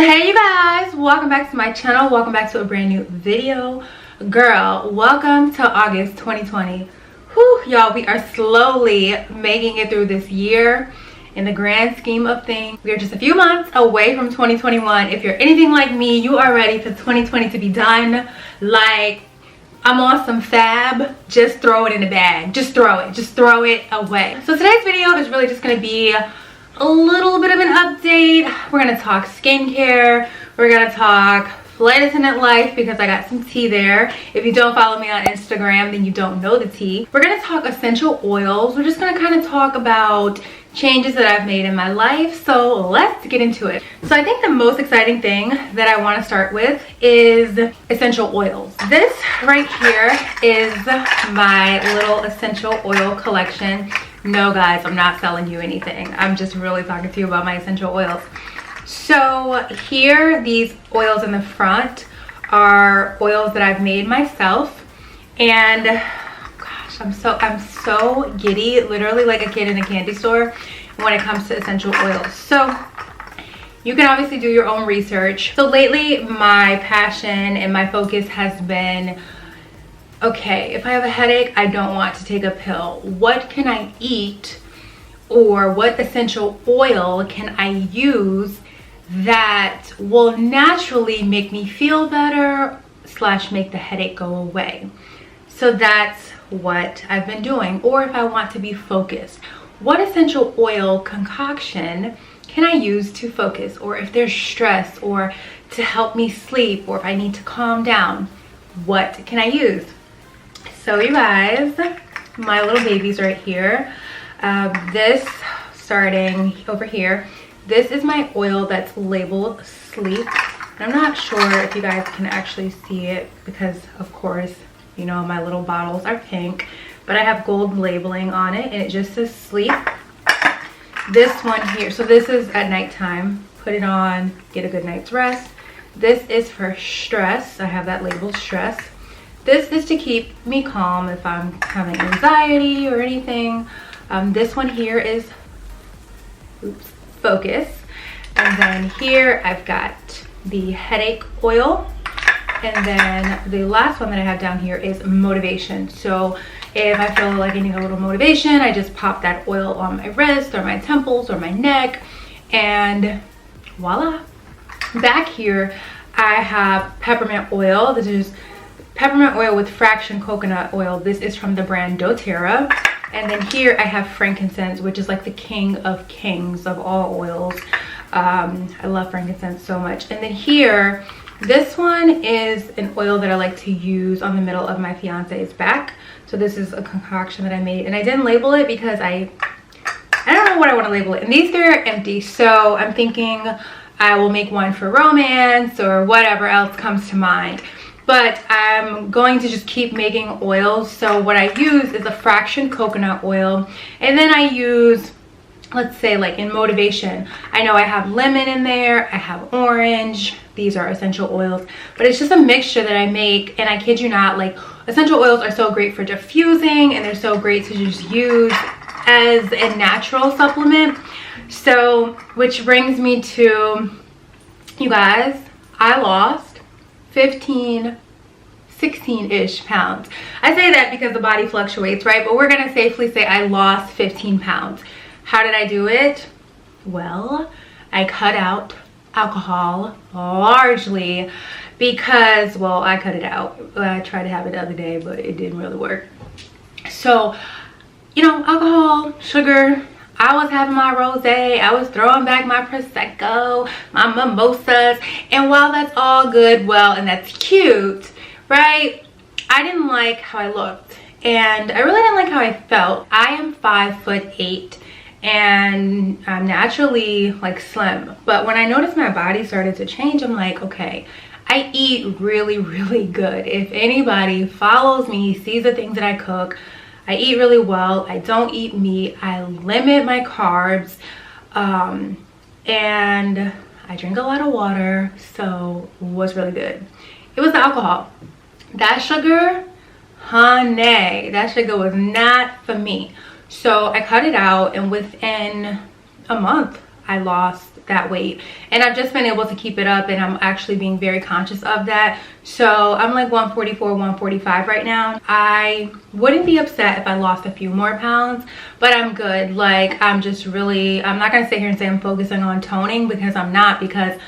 So hey you guys, welcome back to my channel. Welcome back to a brand new video. Girl, welcome to August 2020. Whew, y'all, we are slowly making it through this year. In the grand scheme of things, we are just a few months away from 2021. If you're anything like me, you are ready for 2020 to be done. Like, I'm on some fab. Just throw it in the bag. Just throw it away. So today's video is really just gonna be a little bit of an update. We're gonna talk skincare. We're gonna talk flight attendant life because I got some tea there. If you don't follow me on Instagram, then you don't know the tea. We're gonna talk essential oils. We're just gonna kind of talk about changes that I've made in my life. So let's get into it. So I think the most exciting thing that I want to start with is essential oils. This right here is my little essential oil collection. No guys, I'm not selling you anything. I'm just really talking to you about my essential oils. So here, these oils in the front are oils that I've made myself, and gosh, I'm so giddy, literally like a kid in a candy store when it comes to essential oils. So you can obviously do your own research. So lately my passion and my focus has been, okay, if I have a headache, I don't want to take a pill. What can I eat, or what essential oil can I use that will naturally make me feel better / make the headache go away? So that's what I've been doing. Or if I want to be focused, what essential oil concoction can I use to focus? Or if there's stress, or to help me sleep, or if I need to calm down, what can I use? So you guys, my little babies right here. This, starting over here, this is my oil that's labeled Sleep. And I'm not sure if you guys can actually see it because, of course, you know, my little bottles are pink, but I have gold labeling on it and it just says Sleep. This one here, so this is at nighttime. Put it on, get a good night's rest. This is for stress. I have that labeled Stress. This is to keep me calm if I'm having anxiety or anything. This one here is Focus. And then here I've got the headache oil. And then the last one that I have down here is Motivation. So if I feel like I need a little motivation, I just pop that oil on my wrist or my temples or my neck, and voila. Back here I have peppermint oil. This is peppermint oil with fraction coconut oil. This is from the brand doTERRA. And then here I have frankincense, which is like the king of kings of all oils. I love frankincense so much. And then here, this one is an oil that I like to use on the middle of my fiance's back. So this is a concoction that I made, and I didn't label it because I don't know what I want to label it. And these are empty, so I'm thinking I will make one for romance or whatever else comes to mind. But I'm going to just keep making oils. So what I use is a fraction coconut oil, and then I use, let's say like in Motivation, I know I have lemon in there, I have orange. These are essential oils, but it's just a mixture that I make. And I kid you not, like, essential oils are so great for diffusing, and they're so great to just use as a natural supplement. So, which brings me to, you guys, I lost 16-ish pounds. I say that because the body fluctuates, right? But we're gonna safely say I lost 15 pounds. How did I do it? Well, I cut out alcohol largely because, well, I cut it out. I tried to have it the other day, but it didn't really work. So, you know, alcohol, sugar, I was having my rosé, I was throwing back my Prosecco, my mimosas, and while that's all good, well, and that's cute, right, I didn't like how I looked, and I really didn't like how I felt. I am 5'8", and I'm naturally like slim, but when I noticed my body started to change, I'm like, okay, I eat really, really good. If anybody follows me, sees the things that I cook, I eat really well. I don't eat meat. I limit my carbs, and I drink a lot of water, so it was really good. It was the alcohol. That sugar, honey, that sugar was not for me. So I cut it out, and within a month I lost that weight, and I've just been able to keep it up, and I'm actually being very conscious of that. So I'm like 144, 145 right now. I wouldn't be upset if I lost a few more pounds, but I'm good. Like, I'm just really, I'm not gonna sit here and say I'm focusing on toning, because I'm not, because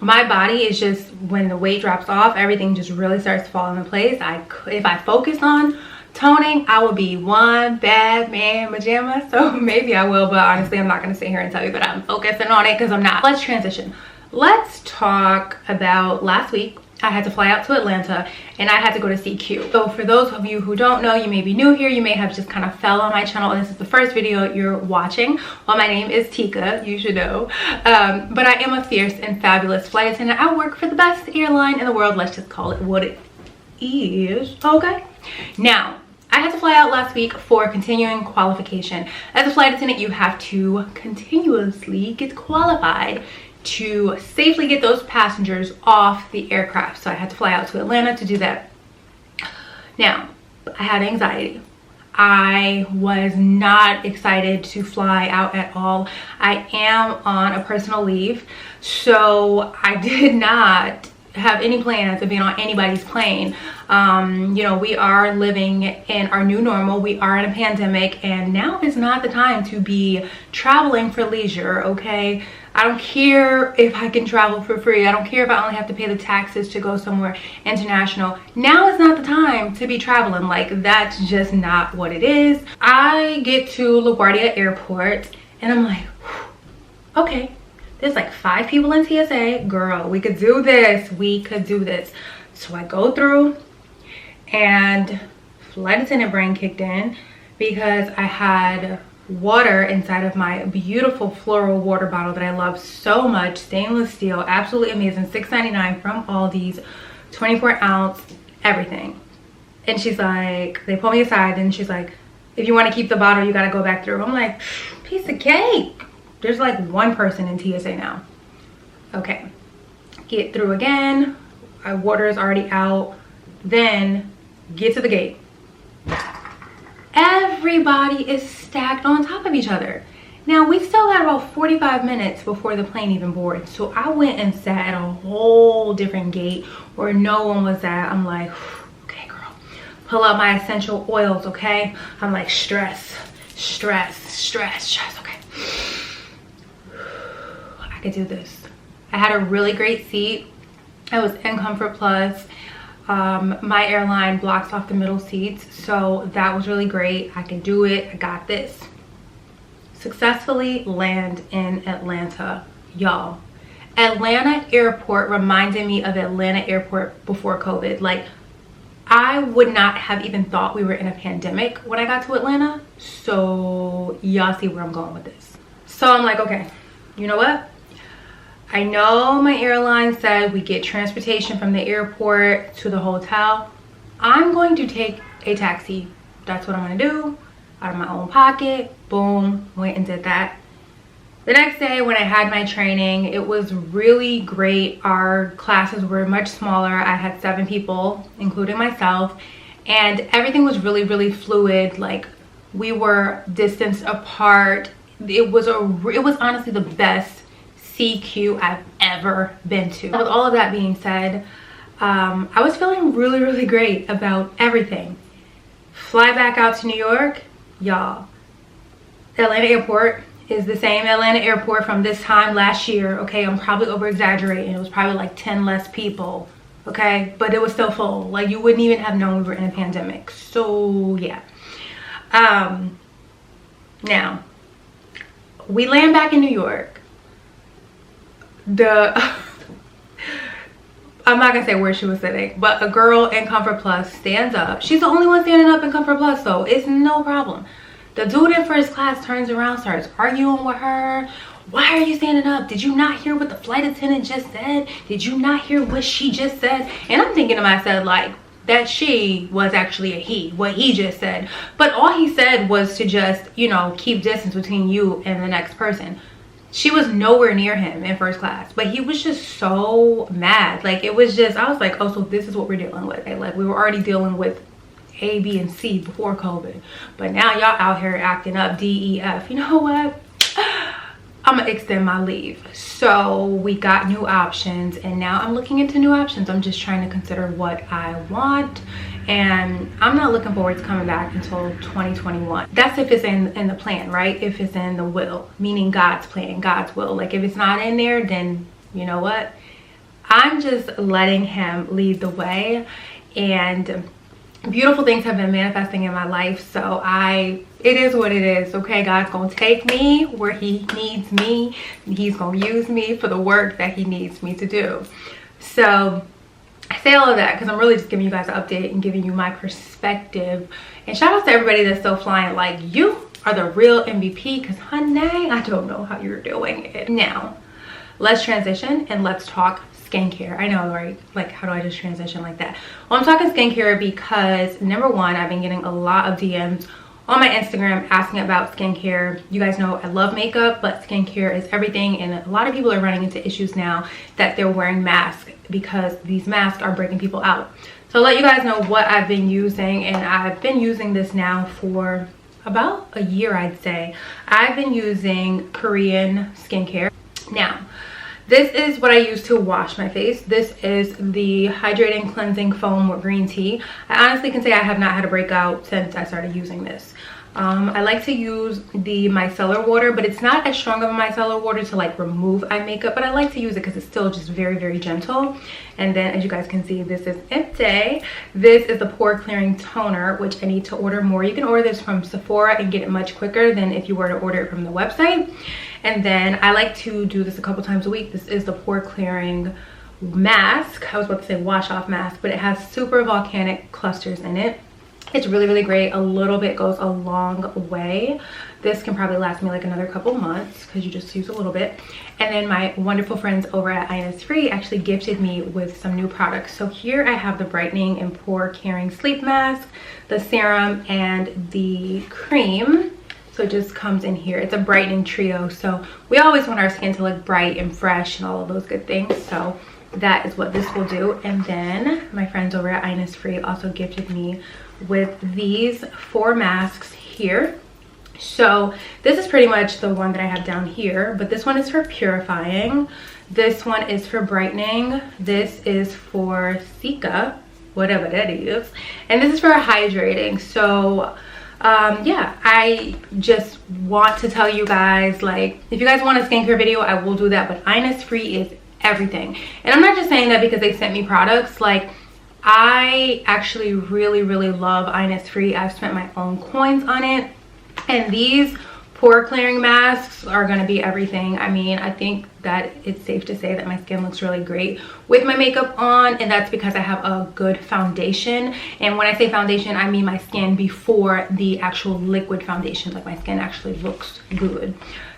my body is just, when the weight drops off, everything just really starts to fall into place. If I focus on toning, I will be one bad man pajama. So maybe I will, but honestly, I'm not gonna sit here and tell you that I'm focusing on it, because I'm not. Let's transition. Let's talk about last week. I had to fly out to Atlanta, and I had to go to see Q. So for those of you who don't know, you may be new here, you may have just kind of fell on my channel, and this is the first video you're watching. Well, my name is Tika, you should know, but I am a fierce and fabulous flight attendant. I work for the best airline in the world. Let's just call it what it is, okay? Now, I had to fly out last week for continuing qualification. As a flight attendant, you have to continuously get qualified to safely get those passengers off the aircraft. So I had to fly out to Atlanta to do that. Now, I had anxiety. I was not excited to fly out at all. I am on a personal leave, so I did not have any plans of being on anybody's plane. You know, we are living in our new normal. We are in a pandemic, and now is not the time to be traveling for leisure, okay? I don't care if I can travel for free. I don't care if I only have to pay the taxes to go somewhere international. Now is not the time to be traveling. Like, that's just not what it is. I get to LaGuardia Airport, and I'm like, okay, there's like 5 people in TSA. Girl, we could do this. We could do this. So I go through, and flight attendant brain kicked in, because I had water inside of my beautiful floral water bottle that I love so much. Stainless steel, absolutely amazing. $6.99 from Aldi's, 24 ounce, everything. And she's like, they pull me aside, and she's like, if you want to keep the bottle, you got to go back through. I'm like, piece of cake. There's like 1 person in TSA now. Okay, get through again. Water is already out. Then get to the gate. Everybody is stacked on top of each other. Now, we still had about 45 minutes before the plane even boarded. So I went and sat at a whole different gate where no one was at. I'm like, okay, girl, pull out my essential oils, okay? I'm like, stress, stress, stress, stress, okay. I could do this. I had a really great seat. I was in Comfort Plus. My airline blocks off the middle seats, so that was really great. I can do it. I got this. Successfully land in Atlanta, y'all. Atlanta Airport reminded me of Atlanta Airport before COVID. Like, I would not have even thought we were in a pandemic when I got to Atlanta. So y'all see where I'm going with this. So I'm like, okay, you know what? I know my airline said we get transportation from the airport to the hotel. I'm going to take a taxi. That's what I'm gonna do, out of my own pocket. Boom, went and did that. The next day when I had my training, it was really great. Our classes were much smaller. I had 7 people, including myself, and everything was really, really fluid. Like, we were distanced apart. It was honestly the best CQ I've ever been to. With all of that being said, I was feeling really, really great about everything. Fly back out to New York, y'all. Atlanta Airport is the same Atlanta Airport from this time last year, okay? I'm probably over exaggerating. It was probably like 10 less people, okay? But it was still full. Like, you wouldn't even have known we were in a pandemic. So yeah. Now, we land back in New York. I'm not gonna say where she was sitting, but a girl in Comfort Plus stands up. She's the only one standing up in Comfort Plus, so it's no problem. The dude in first class turns around, starts arguing with her. Why are you standing up? Did you not hear what the flight attendant just said? Did you not hear what she just said? And I'm thinking to myself, like, that she was actually a he, what he just said. But all he said was to just, you know, keep distance between you and the next person. She was nowhere near him in first class, but he was just so mad. Like, it was just, I was like, oh, so this is what we're dealing with. Like, we were already dealing with A, B, and C before COVID, but now y'all out here acting up D, E, F. You know what? I'm gonna extend my leave. So we got new options, and now I'm looking into new options. I'm just trying to consider what I want, and I'm not looking forward to coming back until 2021. That's if it's in the plan, right? If it's in the will, meaning God's plan, God's will. Like if it's not in there, then you know what? I'm just letting him lead the way, and beautiful things have been manifesting in my life. So it is what it is, okay? God's gonna take me where he needs me, and he's gonna use me for the work that he needs me to do. So I say all of that because I'm really just giving you guys an update and giving you my perspective. And shout out to everybody that's still flying. Like, you are the real MVP, because honey, I don't know how you're doing it. Now let's transition and let's talk skincare. I know, right? Like, how do I just transition like that? Well, I'm talking skincare because number one, I've been getting a lot of DMs on my Instagram asking about skincare. You guys know I love makeup, but skincare is everything, and a lot of people are running into issues now that they're wearing masks because these masks are breaking people out. So I'll let you guys know what I've been using, and I've been using this now for about a year, I'd say. I've been using Korean skincare. Now, this is what I use to wash my face. This is the Hydrating Cleansing Foam with green tea. I honestly can say I have not had a breakout since I started using this. I like to use the micellar water, but it's not as strong of a micellar water to like remove eye makeup, but I like to use it because it's still just very, very gentle. And then as you guys can see, this is empty. This is the pore clearing toner, which I need to order more. You can order this from Sephora and get it much quicker than if you were to order it from the website. And then I like to do this a couple times a week. This is the pore clearing mask. I was about to say wash off mask, but it has super volcanic clusters in it. It's really, really great. A little bit goes a long way. This can probably last me like another couple months because you just use a little bit. And then my wonderful friends over at Innisfree actually gifted me with some new products. So here I have the brightening and pore caring sleep mask, the serum, and the cream. So it just comes in here. It's a brightening trio. So we always want our skin to look bright and fresh and all of those good things. So that is what this will do. And then my friends over at Innisfree also gifted me with these 4 masks here. So this is pretty much the one that I have down here, but this one is for purifying. This one is for brightening. This is for Sika, whatever that is. And this is for hydrating. So yeah, I just want to tell you guys, like, if you guys want a skincare video, I will do that, but Innisfree is everything. And I'm not just saying that because they sent me products. Like, I actually really, really love Innisfree. I've spent my own coins on it, and these pore clearing masks are going to be everything. I mean, I think that it's safe to say that my skin looks really great with my makeup on, and that's because I have a good foundation. And when I say foundation, I mean my skin before the actual liquid foundation. Like, my skin actually looks good.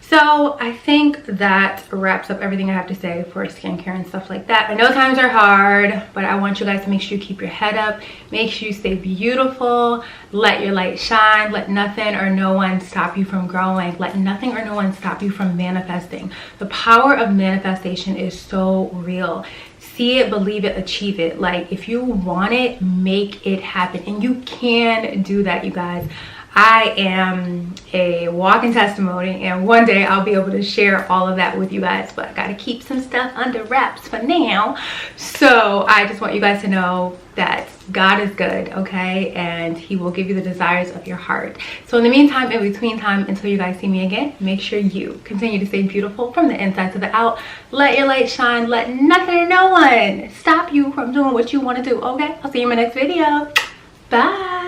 So I think that wraps up everything I have to say for skincare and stuff like that. I know times are hard, but I want you guys to make sure you keep your head up. Make sure you stay beautiful. Let your light shine. Let nothing or no one stop you from growing. Let nothing or no one stop you from manifesting. The power of manifestation is so real. See it, believe it, achieve it. Like, if you want it, make it happen. And you can do that, you guys. I am a walking testimony, and one day I'll be able to share all of that with you guys, but I gotta keep some stuff under wraps for now. So I just want you guys to know that God is good, okay? And he will give you the desires of your heart. So in the meantime, in between time, until you guys see me again, make sure you continue to stay beautiful from the inside to the out. Let your light shine. Let nothing or no one stop you from doing what you want to do, okay? I'll see you in my next video. Bye.